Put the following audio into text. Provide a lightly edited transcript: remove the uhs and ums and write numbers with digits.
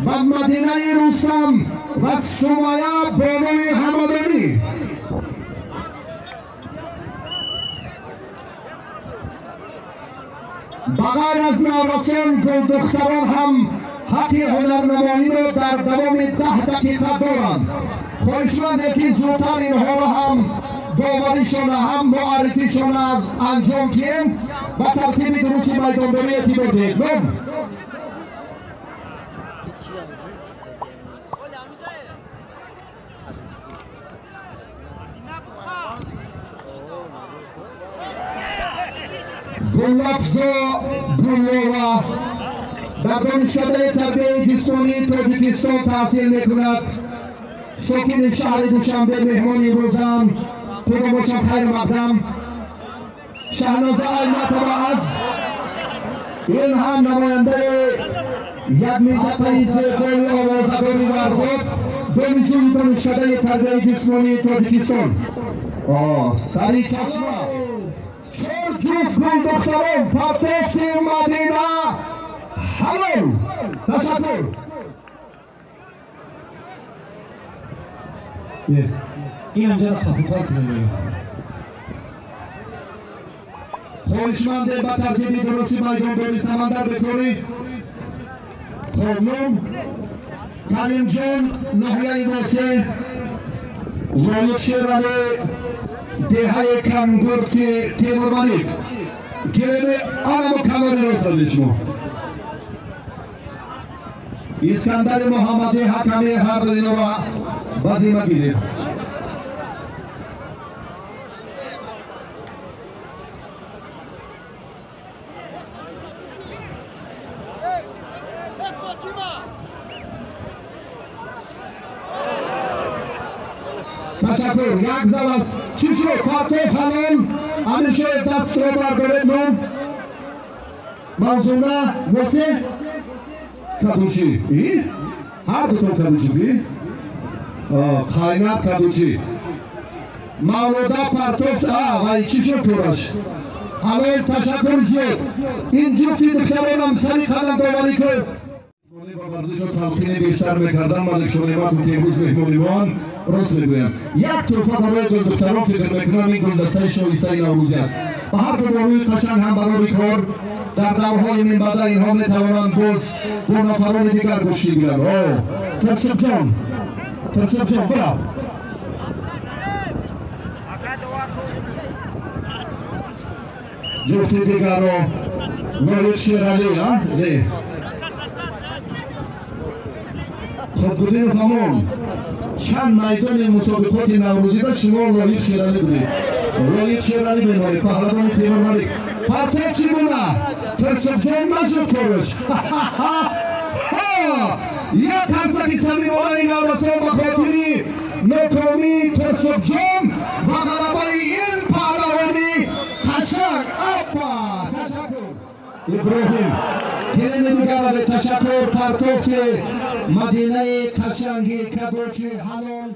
و مدینه رستم و سمیه بانوی همدانی. بغیر از نوسان گلدختران هم حق هنرنمایی را در دوام 10 دقیقه دارند. خواهشمند که زودتر اینها را هم داوریشان هم معرفیشان از انجام دهیم و ترتیب درست میدانداری اعتبار دهید. گلافزا گلووا در دانشکده تربیت جسمانی تاجیکستان تحصیل میکند. ساکن شهر دوشنبه مهمان امروزم تو باشم خیر مقدم شهناز المطبع از این هم نماینده یک منطقه زیبای آوازگاری ورزش دانشجوی دانشکده تربیت جسمانی تاجیکستان. سری چشمه چهار جفت گلدختران پرتفت مدینه حلال. تشکر. این همجا را خفیف‌تر کنید. خواهشمند با ترتیب درست میدانداری سمندر بکاری. خانم کریم جان ناحیه واسه رایت شیرالی دهه کنگور تیمور ملیک گرم آنم و کماری رو سرده شما. اسکندر محمدی حکمی هر دو اینو را بازیمه گیرید. تشکر. یک زل است. چی شد؟ پرتو خانم همیشه دست رو بردارید نام موضوعه واسه کدوچی ای؟ هر دو تا کدوچی بی؟ خاینات کدوچی مولادا پرتوفت وای چی شد پورش؟ حالا تشکر شد. این جفتی دخترانم سری خانم داوری کرد. با ورزش و تلقین بیشتر میکردم مالک شلیمات و تیمروز مهمانیوان راست میگویم. یک توفه برای گلدختران فکر میکنم این گلدسته شایسته نوروزی است. و هر دو بانوی قشنگ هم برای کار در دورهای من بعد اینها میتوانند باز با نفران دیگر گوشتی گیرند. ترسب جان برو. جفتی دیگر رو مالک شیرالی خودگودین خامون چند میدان مسابقات نوروزی به شما لایق شیرالی بودید. لایق شیرالی بیناری پهلوان تیمور ملیک پرتو چی بونه؟ ترسب جان نشد کارش. یک ترسکی سمیمانه این آرسان به خاطری ناکامی ترسب جان و غلبه این پهلوانی قشنگ. تشکر ابراهیم کلمه دیگر به تشکر پرتوفت مدینه قشنگی کدوچی حلال.